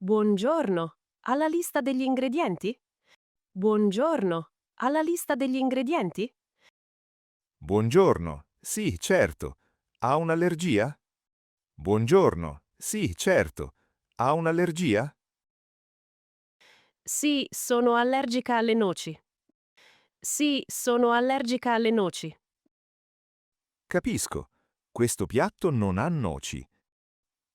Buongiorno. Ha la lista degli ingredienti? Buongiorno. Ha la lista degli ingredienti? Buongiorno. Sì, certo. Ha un'allergia? Buongiorno. Sì, certo. Ha un'allergia? Sì, sono allergica alle noci. Sì, sono allergica alle noci. Capisco. Questo piatto non ha noci.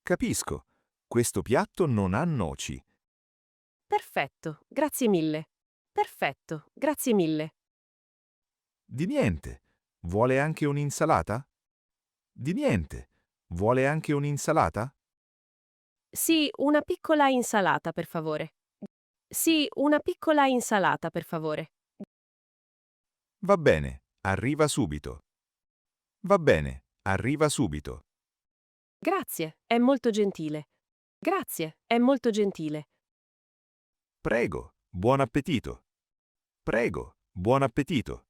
Capisco. Questo piatto non ha noci. Perfetto, grazie mille. Perfetto, grazie mille. Di niente. Vuole anche un'insalata? Di niente. Vuole anche un'insalata? Sì, una piccola insalata, per favore. Sì, una piccola insalata, per favore. Va bene. Arriva subito. Va bene. Arriva subito. Grazie, è molto gentile. Grazie, è molto gentile. Prego. Buon appetito. Prego. Buon appetito.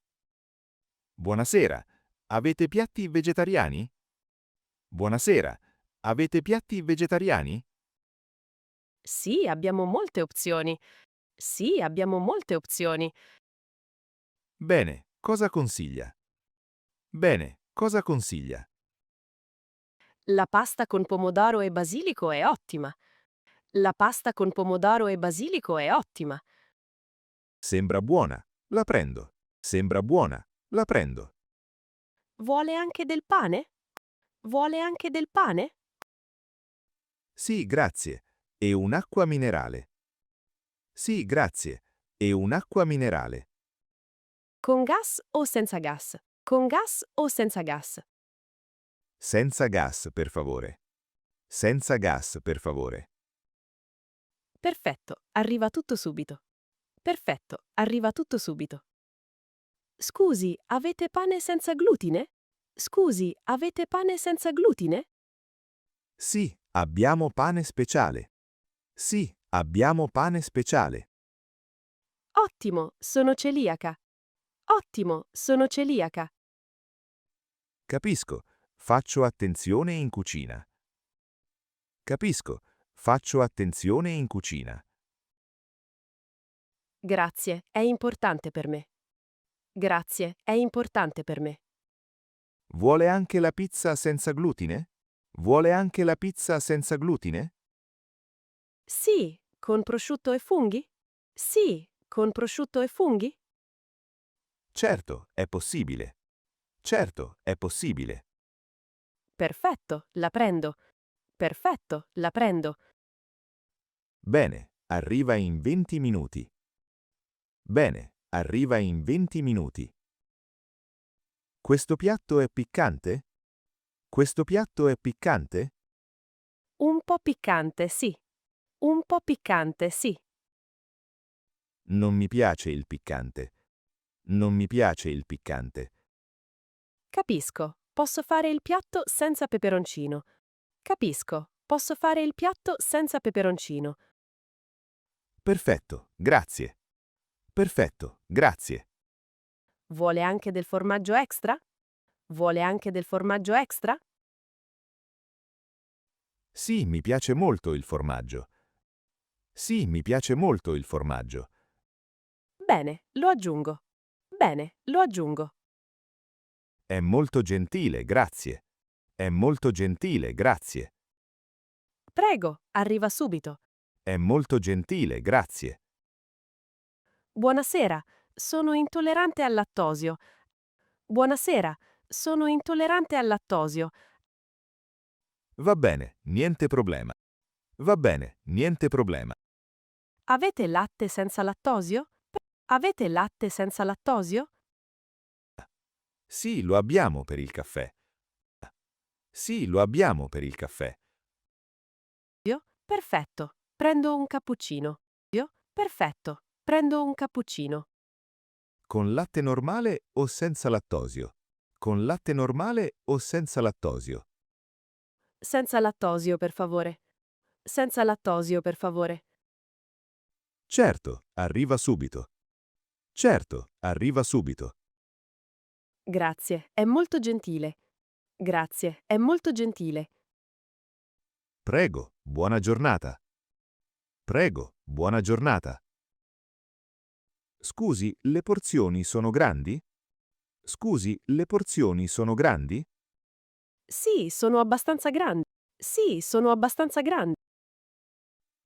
Buonasera. Avete piatti vegetariani? Buonasera. Avete piatti vegetariani? Sì, abbiamo molte opzioni. Sì, abbiamo molte opzioni. Bene. Cosa consiglia? Bene. Cosa consiglia? La pasta con pomodoro e basilico è ottima. La pasta con pomodoro e basilico è ottima. Sembra buona. La prendo. Sembra buona. La prendo. Vuole anche del pane? Vuole anche del pane? Sì, grazie. E un'acqua minerale. Sì, grazie. E un'acqua minerale. Con gas o senza gas? Con gas o senza gas? Senza gas, per favore. Senza gas, per favore. Perfetto, arriva tutto subito. Perfetto, arriva tutto subito. Scusi, avete pane senza glutine? Scusi, avete pane senza glutine? Sì, abbiamo pane speciale. Sì, abbiamo pane speciale. Ottimo, sono celiaca. Ottimo, sono celiaca. Capisco. Faccio attenzione in cucina. Capisco. Faccio attenzione in cucina. Grazie, è importante per me. Grazie, è importante per me. Vuole anche la pizza senza glutine? Vuole anche la pizza senza glutine? Sì, con prosciutto e funghi? Sì, con prosciutto e funghi? Certo, è possibile. Certo, è possibile. Perfetto, la prendo. Perfetto, la prendo. Bene, arriva in 20 minuti. Bene, arriva in 20 minuti. Questo piatto è piccante? Questo piatto è piccante? Un po' piccante, sì. Un po' piccante, sì. Non mi piace il piccante. Non mi piace il piccante. Capisco. Posso fare il piatto senza peperoncino. Capisco. Posso fare il piatto senza peperoncino. Perfetto, grazie. Perfetto, grazie. Vuole anche del formaggio extra? Vuole anche del formaggio extra? Sì, mi piace molto il formaggio. Sì, mi piace molto il formaggio. Bene, lo aggiungo. Bene, lo aggiungo. È molto gentile, grazie. È molto gentile, grazie. Prego, arriva subito. È molto gentile, grazie. Buonasera, sono intollerante al lattosio. Buonasera, sono intollerante al lattosio. Va bene, niente problema. Va bene, niente problema. Avete latte senza lattosio? Avete latte senza lattosio? Sì, lo abbiamo per il caffè. Sì, lo abbiamo per il caffè. Perfetto, prendo un cappuccino. Perfetto, prendo un cappuccino. Con latte normale o senza lattosio? Con latte normale o senza lattosio? Senza lattosio, per favore. Senza lattosio, per favore. Certo, arriva subito. Certo, arriva subito. Grazie, è molto gentile. Grazie, è molto gentile. Prego, buona giornata. Prego, buona giornata. Scusi, le porzioni sono grandi? Scusi, le porzioni sono grandi? Sì, sono abbastanza grandi. Sì, sono abbastanza grandi.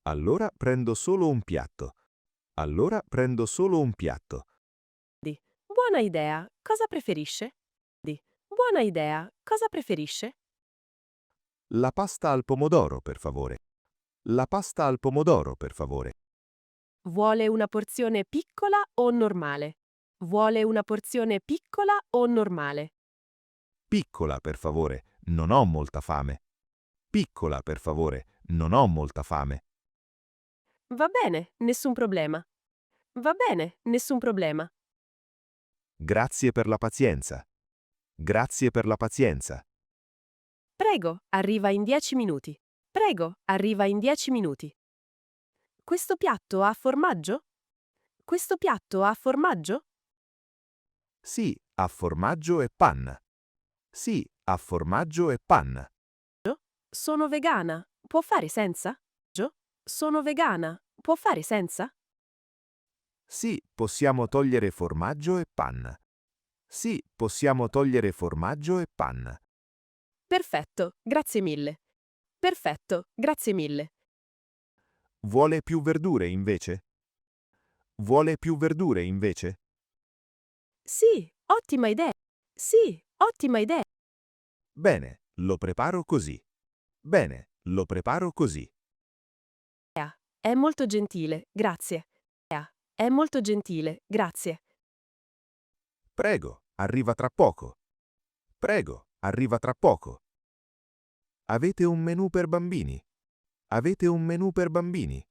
Allora prendo solo un piatto. Allora prendo solo un piatto. Buona idea. Cosa preferisce? Buona idea. Cosa preferisce? La pasta al pomodoro, per favore. La pasta al pomodoro, per favore. Vuole una porzione piccola o normale? Vuole una porzione piccola o normale? Piccola, per favore. Non ho molta fame. Piccola, per favore. Non ho molta fame. Va bene, nessun problema. Va bene, nessun problema. Grazie per la pazienza. Grazie per la pazienza. Prego, arriva in 10 minuti. Prego, arriva in 10 minuti. Questo piatto ha formaggio? Questo piatto ha formaggio? Sì, ha formaggio e panna. Sì, ha formaggio e panna. Sono vegana. Può fare senza? Sono vegana. Può fare senza? Sì, possiamo togliere formaggio e panna. Sì, possiamo togliere formaggio e panna. Perfetto, grazie mille. Perfetto, grazie mille. Vuole più verdure invece? Vuole più verdure invece? Sì, ottima idea. Sì, ottima idea. Bene, lo preparo così. Bene, lo preparo così. È molto gentile, grazie. È molto gentile, grazie. Prego, arriva tra poco. Prego, arriva tra poco. Avete un menù per bambini? Avete un menù per bambini?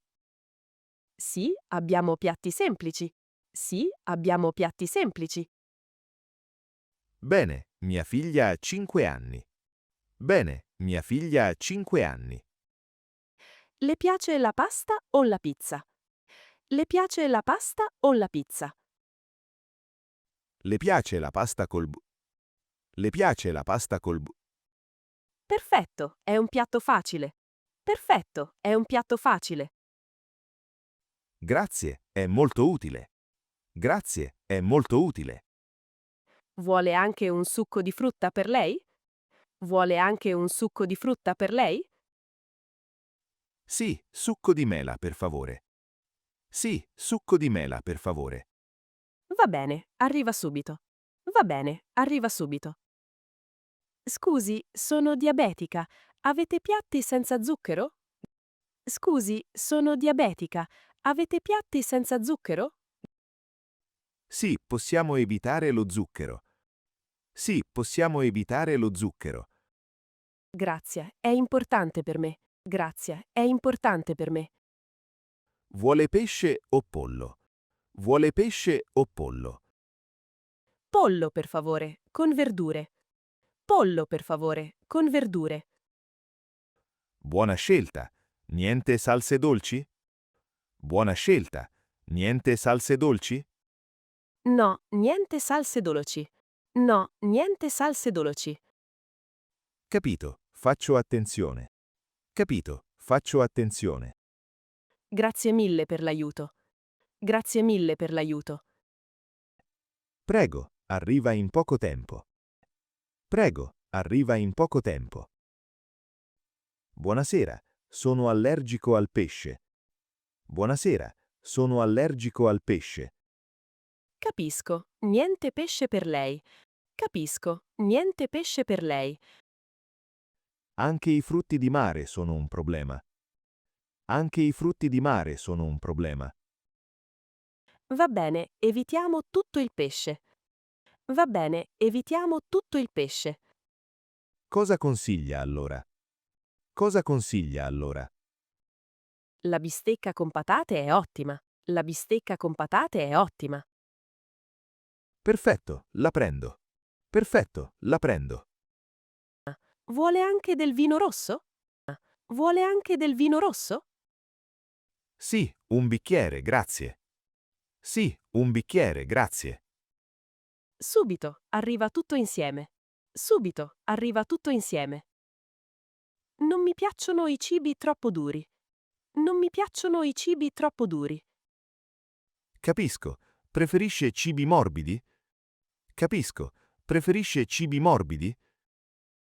Sì, abbiamo piatti semplici. Sì, abbiamo piatti semplici. Bene, mia figlia ha 5 anni. Bene, mia figlia ha 5 anni. Le piace la pasta o la pizza? Le piace la pasta o la pizza? Le piace la pasta Le piace la pasta Perfetto, è un piatto facile. Perfetto, è un piatto facile. Grazie, è molto utile. Grazie, è molto utile. Vuole anche un succo di frutta per lei? Vuole anche un succo di frutta per lei? Sì, succo di mela, per favore. Sì, succo di mela, per favore. Va bene, arriva subito. Va bene, arriva subito. Scusi, sono diabetica. Avete piatti senza zucchero? Scusi, sono diabetica. Avete piatti senza zucchero? Sì, possiamo evitare lo zucchero. Sì, possiamo evitare lo zucchero. Grazie, è importante per me. Grazie, è importante per me. Vuole pesce o pollo? Vuole pesce o pollo? Pollo, per favore, con verdure. Pollo, per favore, con verdure. Buona scelta. Niente salse dolci? Buona scelta. Niente salse dolci? No, niente salse dolci. No, niente salse dolci. Capito, faccio attenzione. Capito, faccio attenzione. Grazie mille per l'aiuto. Grazie mille per l'aiuto. Prego, arriva in poco tempo. Prego, arriva in poco tempo. Buonasera, sono allergico al pesce. Buonasera, sono allergico al pesce. Capisco, niente pesce per lei. Capisco, niente pesce per lei. Anche i frutti di mare sono un problema. Anche i frutti di mare sono un problema. Va bene, evitiamo tutto il pesce. Va bene, evitiamo tutto il pesce. Cosa consiglia allora? Cosa consiglia allora? La bistecca con patate è ottima. La bistecca con patate è ottima. Perfetto, la prendo. Perfetto, la prendo. Vuole anche del vino rosso? Vuole anche del vino rosso? Sì, un bicchiere, grazie. Sì, un bicchiere, grazie. Subito, arriva tutto insieme. Subito, arriva tutto insieme. Non mi piacciono i cibi troppo duri. non mi piacciono i cibi troppo duri. Capisco. Preferisce cibi morbidi? Capisco. Preferisce cibi morbidi?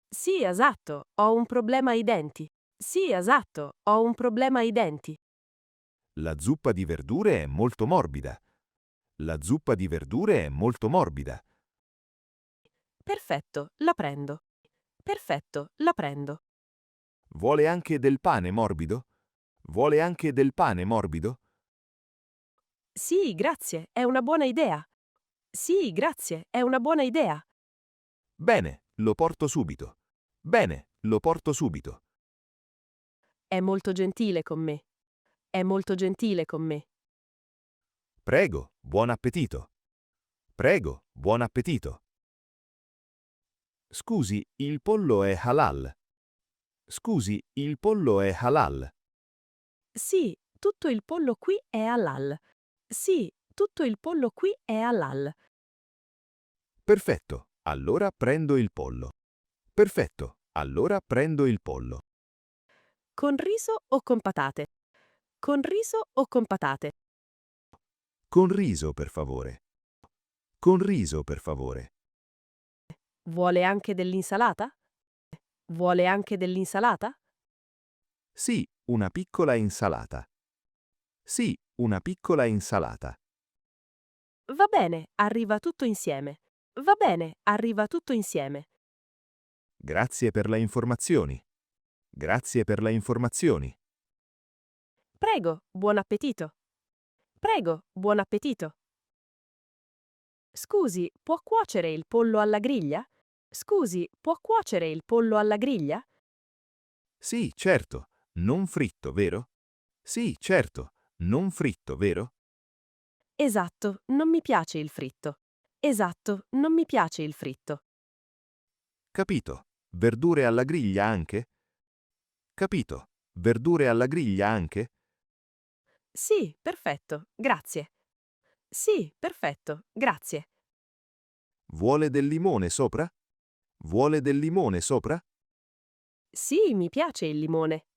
Sì, esatto, ho un problema ai denti. Sì, esatto, ho un problema ai denti. La zuppa di verdure è molto morbida. La zuppa di verdure è molto morbida. Perfetto, la prendo. Perfetto, la prendo. Vuole anche del pane morbido? Vuole anche del pane morbido? Sì, grazie, è una buona idea. Sì, grazie, è una buona idea. Bene, lo porto subito. Bene, lo porto subito. È molto gentile con me. È molto gentile con me. Prego, buon appetito. Prego, buon appetito. Scusi, il pollo è halal. Scusi, il pollo è halal. Sì, tutto il pollo qui è halal. Sì, tutto il pollo qui è halal. Perfetto, allora prendo il pollo. Perfetto, allora prendo il pollo. Con riso o con patate? Con riso o con patate? Con riso, per favore. Con riso, per favore. Vuole anche dell'insalata? Vuole anche dell'insalata? Sì, una piccola insalata. Sì, una piccola insalata. Va bene, arriva tutto insieme. Va bene, arriva tutto insieme. Grazie per le informazioni. Grazie per le informazioni. Prego, buon appetito. Prego, buon appetito. Scusi, può cuocere il pollo alla griglia? Scusi, può cuocere il pollo alla griglia? Sì, certo, non fritto, vero? Sì, certo, non fritto, vero? Esatto, non mi piace il fritto. Esatto, non mi piace il fritto. Capito. Verdure alla griglia anche? Capito. Verdure alla griglia anche? Sì, perfetto, grazie. Sì, perfetto, grazie. Vuole del limone sopra? Vuole del limone sopra? Sì, mi piace il limone.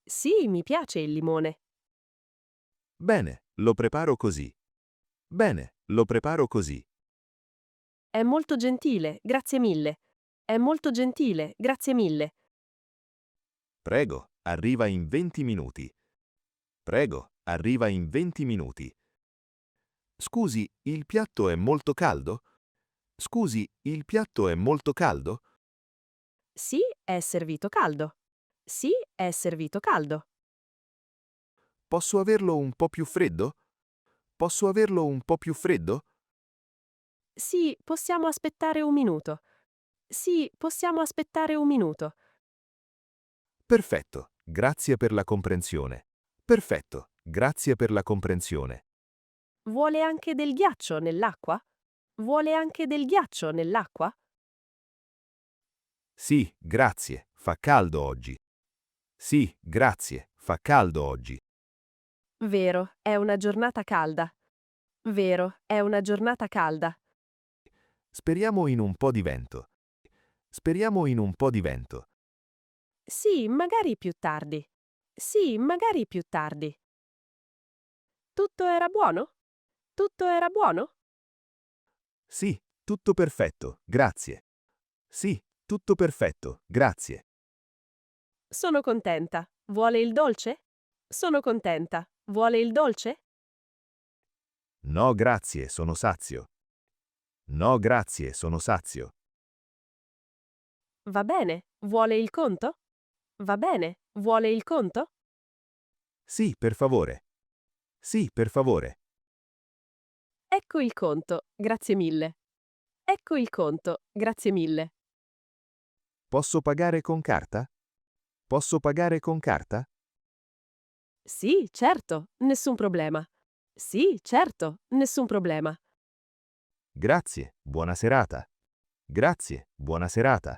Sì, mi piace il limone. Bene, lo preparo così. Bene, lo preparo così. È molto gentile, grazie mille. È molto gentile, grazie mille. Prego, arriva in 20 minuti. Prego, arriva in 20 minuti. Scusi, il piatto è molto caldo? Scusi, il piatto è molto caldo? Sì, è servito caldo. Sì, è servito caldo. Posso averlo un po' più freddo? Posso averlo un po' più freddo? Sì, possiamo aspettare un minuto. Sì, possiamo aspettare un minuto. Perfetto, grazie per la comprensione. Perfetto, grazie per la comprensione. Vuole anche del ghiaccio nell'acqua? Vuole anche del ghiaccio nell'acqua? Sì, grazie, fa caldo oggi. Sì, grazie, fa caldo oggi. Vero, è una giornata calda. Vero, è una giornata calda. Speriamo in un po' di vento. Speriamo in un po' di vento. Sì, magari più tardi. Sì, magari più tardi. Tutto era buono? Tutto era buono? Sì, tutto perfetto, grazie. Sì, tutto perfetto, grazie. Sono contenta. Vuole il dolce? Sono contenta. Vuole il dolce? No, grazie, sono sazio. No, grazie, sono sazio. Va bene. Vuole il conto? Va bene. Vuole il conto? Sì, per favore. Sì, per favore. Ecco il conto. Grazie mille. Ecco il conto. Grazie mille. Posso pagare con carta? Posso pagare con carta? Sì, certo. Nessun problema. Sì, certo. Nessun problema. Grazie, buona serata. Grazie, buona serata.